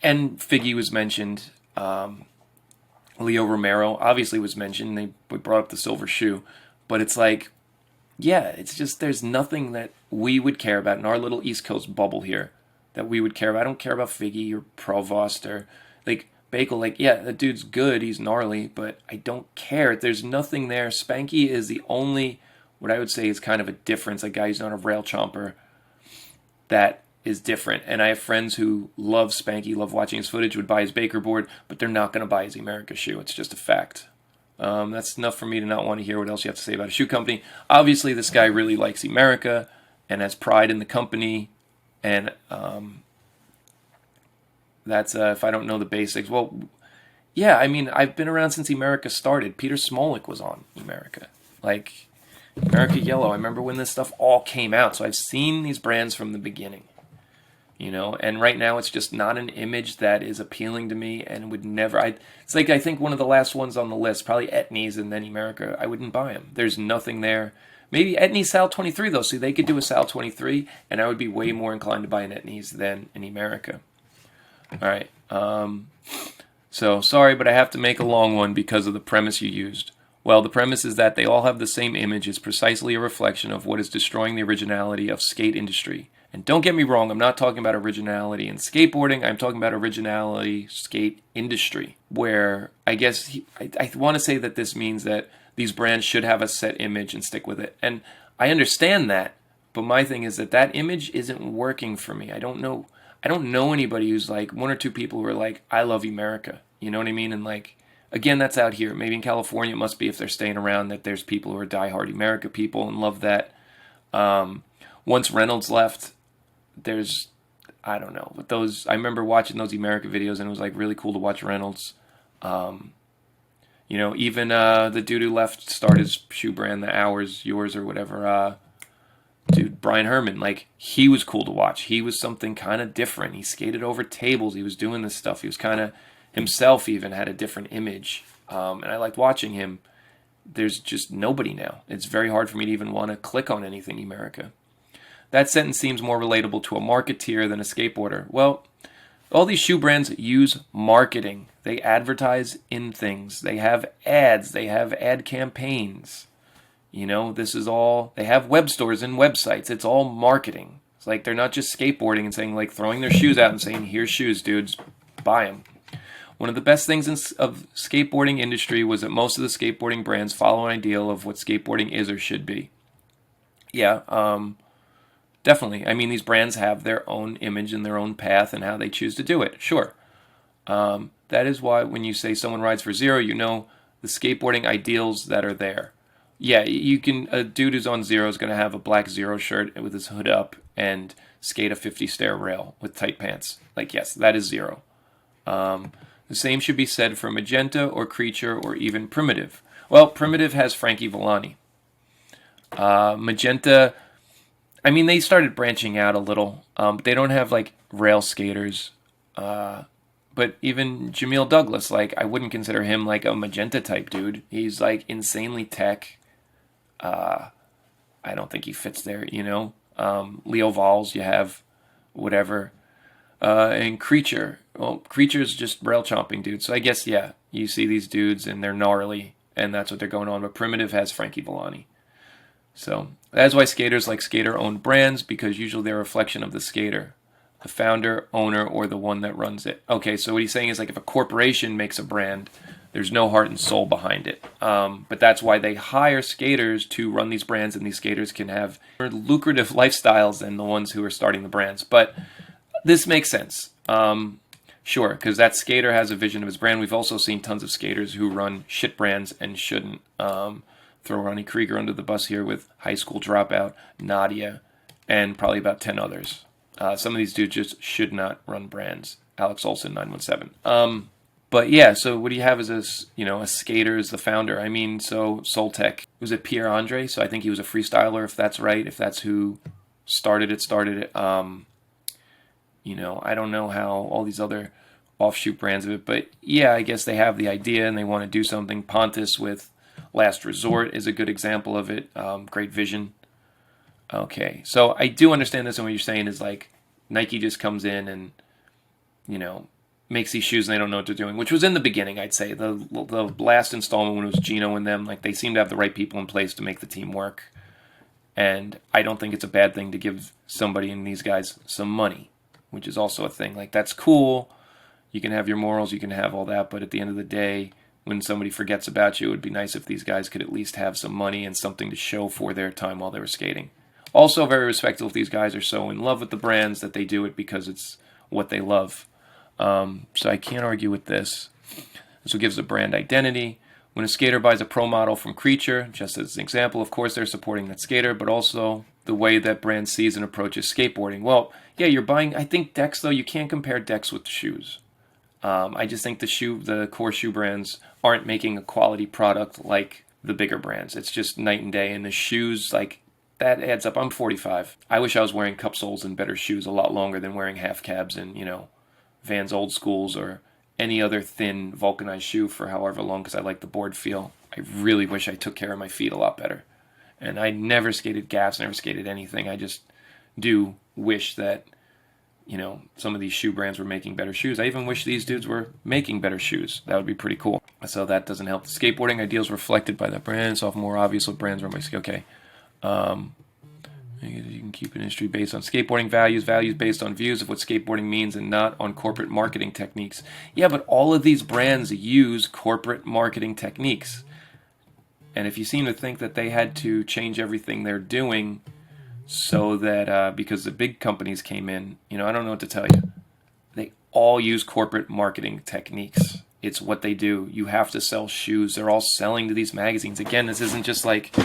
and Figgy was mentioned. Leo Romero obviously was mentioned. We brought up the silver shoe. But it's like, yeah, it's just there's nothing that we would care about in our little East Coast bubble here that we would care about. I don't care about Figgy or Provost or like Bakel. Yeah, that dude's good. He's gnarly, but I don't care. There's nothing there. Spanky is the only, what I would say is kind of a difference. A guy who's not a rail chomper that is different. And I have friends who love Spanky, love watching his footage, would buy his Baker board, but they're not going to buy his Emerica shoe. It's just a fact. That's enough for me to not want to hear what else you have to say about a shoe company. Obviously, this guy really likes Emerica and has pride in the company. And that's if I don't know the basics. Well, yeah, I've been around since Emerica started. Peter Smolik was on Emerica. Emerica Yellow. I remember when this stuff all came out. So I've seen these brands from the beginning. And right now it's just not an image that is appealing to me and would never, it's like I think one of the last ones on the list, probably Etnies and then Emerica, I wouldn't buy them. There's nothing there. Maybe Etnies Sal 23 though, so they could do a Sal 23 and I would be way more inclined to buy an Etnies than an Emerica. Alright, So, sorry, but I have to make a long one because of the premise you used. Well, the premise is that they all have the same image. It's precisely a reflection of what is destroying the originality of skate industry. And don't get me wrong, I'm not talking about originality in skateboarding. I'm talking about originality skate industry, where I guess I want to say that this means that these brands should have a set image and stick with it. And I understand that, but my thing is that that image isn't working for me. I don't know anybody who's like one or two people who are like, I love Emerica. You know what I mean? And like, again, that's out here. Maybe in California it must be, if they're staying around, that there's people who are diehard Emerica people and love that. Once Reynolds left, there's, I don't know, but those, I remember watching those Emerica videos and it was like really cool to watch Reynolds. Even the dude who left, started his shoe brand, the Ours, Yours, or whatever, dude, Brian Herman, like, he was cool to watch. He was something kind of different. He skated over tables. He was doing this stuff. He was kind of himself, even had a different image. And I liked watching him. There's just nobody now. It's very hard for me to even want to click on anything Emerica. That sentence seems more relatable to a marketeer than a skateboarder. Well, all these shoe brands use marketing. They advertise in things. They have ads. They have ad campaigns. This is all, they have web stores and websites. It's all marketing. It's like they're not just skateboarding and saying, like, throwing their shoes out and saying, here's shoes, dudes, buy them. One of the best things of skateboarding industry was that most of the skateboarding brands follow an ideal of what skateboarding is or should be. Yeah, definitely. I mean, these brands have their own image and their own path and how they choose to do it. Sure. That is why when you say someone rides for zero, the skateboarding ideals that are there. Yeah, a dude who's on zero is going to have a black zero shirt with his hood up and skate a 50 stair rail with tight pants. Like, yes, that is zero. The same should be said for Magenta or Creature or even Primitive. Well, Primitive has Frankie Villani. Magenta, I mean, they started branching out a little, but they don't have, like, rail skaters. But even Jamil Douglas, like, I wouldn't consider him, like, a Magenta type dude. He's, like, insanely tech. I don't think he fits there, Leo Valls, you have whatever. And Creature. Well, Creature's just rail chomping dude. So I guess, yeah, you see these dudes and they're gnarly, and that's what they're going on. But Primitive has Frankie Villani. So that's why skaters like skater-owned brands, because usually they're a reflection of the skater, the founder, owner, or the one that runs it. Okay, so what he's saying is, like, if a corporation makes a brand, there's no heart and soul behind it. But that's why they hire skaters to run these brands, and these skaters can have more lucrative lifestyles than the ones who are starting the brands. But this makes sense. Sure, because that skater has a vision of his brand. We've also seen tons of skaters who run shit brands and shouldn't. Throw Ronnie Krieger under the bus here with High School Dropout, Nadia, and probably about 10 others. Some of these dudes just should not run brands. Alex Olson, 917. But yeah, so what do you have as a skater as the founder? I mean, so Soltec, was it Pierre Andre? So I think he was a freestyler, if that's right, if that's who started it. I don't know how all these other offshoot brands of it, but yeah, I guess they have the idea and they want to do something. Pontus with Last Resort is a good example of it. Great vision. Okay, so I do understand this, and what you're saying is, like, Nike just comes in and, makes these shoes and they don't know what they're doing, which was in the beginning, I'd say. The last installment when it was Gino and them, like, they seemed to have the right people in place to make the team work. And I don't think it's a bad thing to give somebody in these guys some money, which is also a thing. Like, that's cool. You can have your morals, you can have all that, but at the end of the day, when somebody forgets about you, it would be nice if these guys could at least have some money and something to show for their time while they were skating. Also very respectful if these guys are so in love with the brands that they do it because it's what they love. So I can't argue with this. This what gives a brand identity. When a skater buys a pro model from Creature, just as an example, of course they're supporting that skater, but also the way that brand sees and approaches skateboarding. Well, yeah, you're buying, I think decks, though, you can't compare decks with shoes. I just think the core shoe brands aren't making a quality product like the bigger brands. It's just night and day. And the shoes, like, that adds up. I'm 45. I wish I was wearing cup soles and better shoes a lot longer than wearing half cabs and, Vans Old Schools or any other thin vulcanized shoe for however long, because I like the board feel. I really wish I took care of my feet a lot better. And I never skated gaffs, never skated anything. I just do wish that some of these shoe brands were making better shoes. I even wish these dudes were making better shoes. That would be pretty cool. So that doesn't help. The skateboarding ideals reflected by the brand. So often more obvious with brands where I'm like, okay. You can keep an industry based on skateboarding values based on views of what skateboarding means and not on corporate marketing techniques. Yeah, but all of these brands use corporate marketing techniques. And if you seem to think that they had to change everything they're doing so that because the big companies came in, I don't know what to tell you. They all use corporate marketing techniques. It's what they do. You have to sell shoes. They're all selling to these magazines. Again, this isn't just like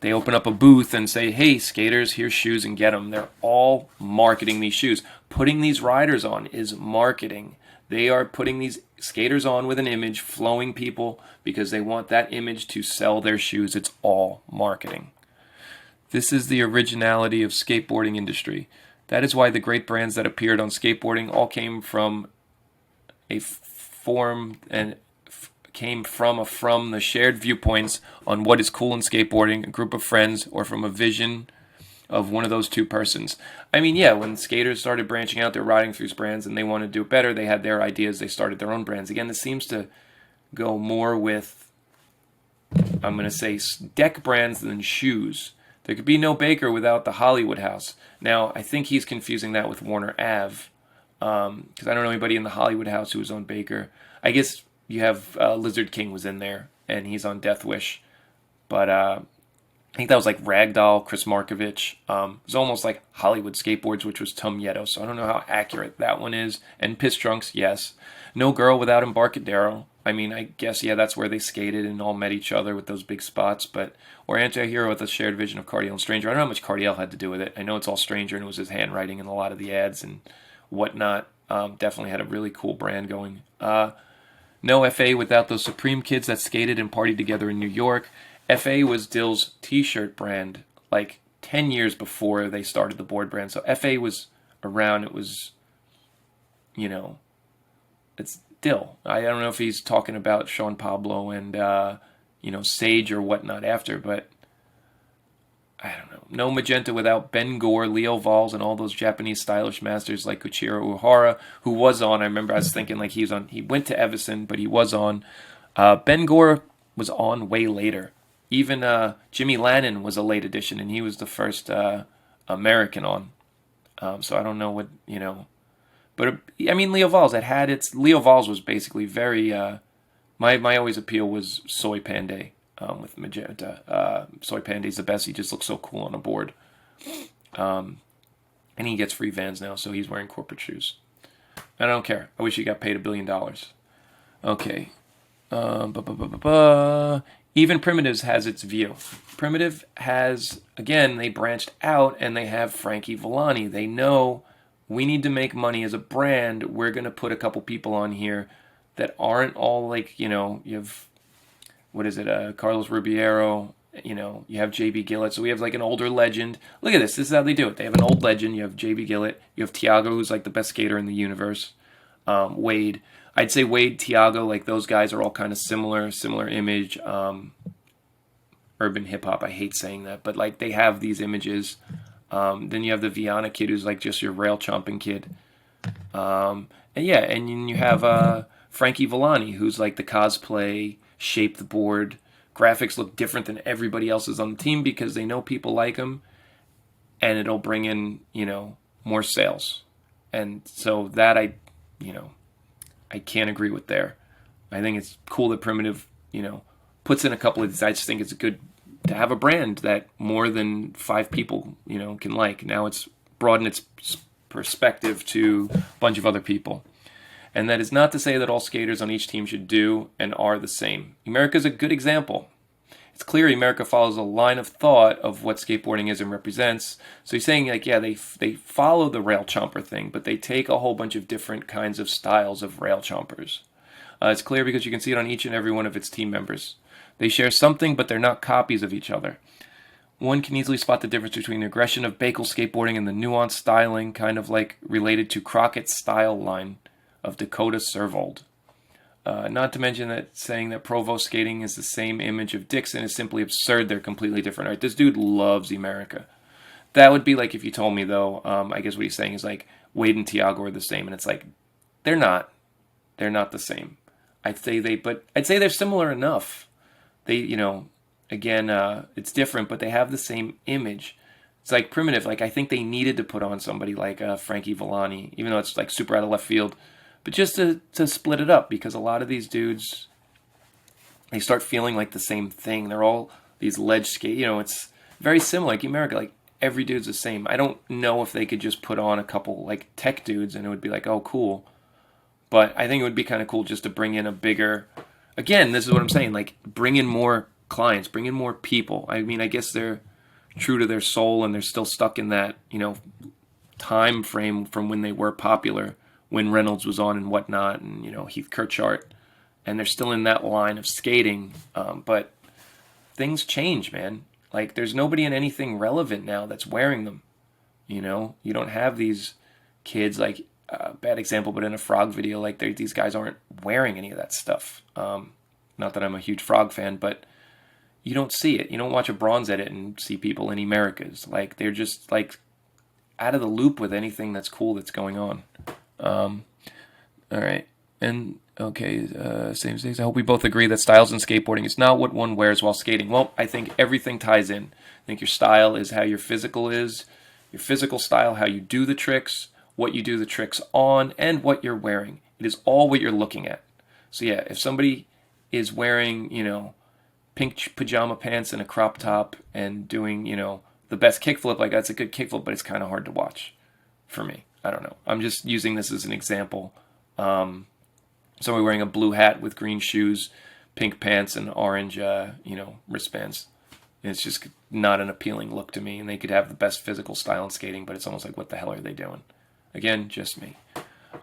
they open up a booth and say, hey, skaters, here's shoes and get them. They're all marketing these shoes. Putting these riders on is marketing. They are putting these skaters on with an image, flowing people because they want that image to sell their shoes. It's all marketing. This is the originality of skateboarding industry. That is why the great brands that appeared on skateboarding all came from from the shared viewpoints on what is cool in skateboarding, a group of friends, or from a vision of one of those two persons. I mean, yeah, when skaters started branching out, they're riding through brands and they wanted to do it better. They had their ideas. They started their own brands. Again, this seems to go more with, I'm going to say, deck brands than shoes. There could be no Baker without the Hollywood House. Now, I think he's confusing that with Warner Ave, because I don't know anybody in the Hollywood House who was on Baker. I guess you have Lizard King was in there, and he's on Death Wish. But I think that was like Ragdoll, Chris Markovich. It was almost like Hollywood Skateboards, which was Tom Yetto. So I don't know how accurate that one is. And Piss Trunks, yes. No Girl Without Embarcadero. I mean, I guess, yeah, that's where they skated and all met each other with those big spots. Or Anti-Hero with a shared vision of Cardiel and Stranger. I don't know how much Cardiel had to do with it. I know it's all Stranger, and it was his handwriting in a lot of the ads and whatnot. Definitely had a really cool brand going. No FA without those Supreme kids that skated and partied together in New York. FA was Dill's t-shirt brand like 10 years before they started the board brand. So FA was around. It was, it's Dill. I don't know if he's talking about Sean Pablo and, Sage or whatnot after, but I don't know. No Magenta without Ben Gore, Leo Valls, and all those Japanese stylish masters like Koichiro Uhara, who was on. I remember I was thinking like he went to Everson, but he was on. Ben Gore was on way later. Even Jimmy Lannon was a late addition, and he was the first American on. So I don't know what, But, Leo Valls, Leo Valls was basically very, my always appeal was Soy Panday with Magenta. Soy Panday's the best. He just looks so cool on a board. And he gets free Vans now, so he's wearing corporate shoes. And I don't care. I wish he got paid $1 billion. Okay. Even Primitives has its view. Primitive has, again, they branched out and they have Frankie Villani. They know we need to make money as a brand. We're going to put a couple people on here that aren't all like, you have, Carlos Rubiero, you have J.B. Gillett. So we have like an older legend. Look at this. This is how they do it. They have an old legend. You have J.B. Gillett. You have Tiago, who's like the best skater in the universe. Wade. I'd say Wade, Tiago, like those guys are all kind of similar image. Urban hip hop, I hate saying that, but like they have these images. Then you have the Viana kid who's like just your rail chomping kid. And you have Frankie Villani who's like the cosplay, shape the board. Graphics look different than everybody else's on the team because they know people like them and it'll bring in, more sales. And so that I can't agree with there. I think it's cool that Primitive, puts in a couple of these. I just think it's good to have a brand that more than 5 people, can like. Now it's broadened its perspective to a bunch of other people. And that is not to say that all skaters on each team should do and are the same. Emerica is a good example. It's clear Emerica follows a line of thought of what skateboarding is and represents. So he's saying, like, yeah, they follow the rail chomper thing, but they take a whole bunch of different kinds of styles of rail chompers. It's clear because you can see it on each and every one of its team members. They share something, but they're not copies of each other. One can easily spot the difference between the aggression of Bakel skateboarding and the nuanced styling, kind of like related to Crockett's style line of Dakota Servold. Not to mention that saying that Provo skating is the same image of Dixon is simply absurd. They're completely different. Right? This dude loves Emerica. That would be like if you told me, though, I guess what he's saying is like, Wade and Tiago are the same, and it's like they're not. They're not the same. I'd say they're similar enough. They, again, it's different, but they have the same image. It's like Primitive. Like I think they needed to put on somebody like Frankie Villani, even though it's like super out of left field, but just to split it up, because a lot of these dudes, they start feeling like the same thing. They're all these ledge skate. It's very similar. Like Emerica, like every dude's the same. I don't know if they could just put on a couple like tech dudes and it would be like, oh, cool. But I think it would be kind of cool just to bring in a bigger. Again, this is what I'm saying. Like bring in more clients, bring in more people. I mean, I guess they're true to their soul and they're still stuck in that time frame from when they were popular, when Reynolds was on and whatnot, and Heath Kirchart, and they're still in that line of skating. But things change, man. Like there's nobody in anything relevant now that's wearing them. You don't have these kids like bad example, but in a Frog video, like these guys aren't wearing any of that stuff. Not that I'm a huge Frog fan, but you don't see it. You don't watch a bronze edit and see people in Americas. Like they're just like out of the loop with anything that's cool that's going on. All right. And okay, same things. I hope we both agree that styles in skateboarding is not what one wears while skating. Well, I think everything ties in. I think your style is how your physical is, your physical style, how you do the tricks, what you do the tricks on, and what you're wearing. It is all what you're looking at. So yeah, if somebody is wearing, pink pajama pants and a crop top and doing, the best kickflip, like that's a good kickflip, but it's kind of hard to watch for me. I don't know. I'm just using this as an example. Somebody wearing a blue hat with green shoes, pink pants, and orange, wristbands. It's just not an appealing look to me, and they could have the best physical style in skating, but it's almost like, what the hell are they doing? Again, just me.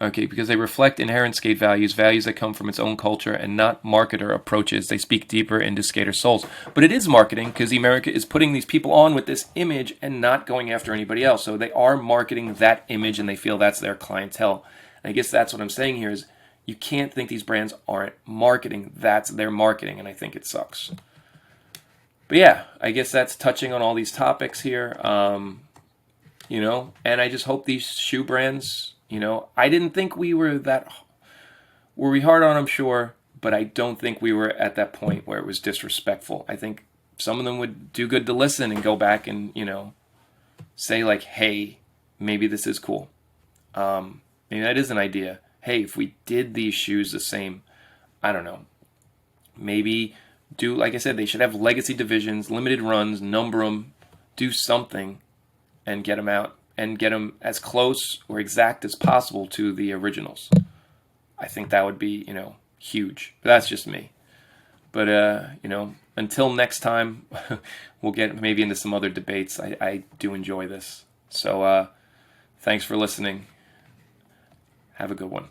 Okay, because they reflect inherent skate values that come from its own culture and not marketer approaches. They speak deeper into skater souls. But it is marketing because Emerica is putting these people on with this image and not going after anybody else. So they are marketing that image and they feel that's their clientele. And I guess that's what I'm saying here is you can't think these brands aren't marketing. That's their marketing, and I think it sucks. But yeah, I guess that's touching on all these topics here. And I just hope these shoe brands... I didn't think we were that... Were we hard on them? Sure. But I don't think we were at that point where it was disrespectful. I think some of them would do good to listen and go back and, say like, hey, maybe this is cool. Maybe that is an idea. Hey, if we did these shoes the same, I don't know. Maybe do, like I said, they should have legacy divisions, limited runs, number them, do something, and get them out. And get them as close or exact as possible to the originals. I think that would be, huge. But that's just me. But, until next time, we'll get maybe into some other debates. I do enjoy this. So, thanks for listening. Have a good one.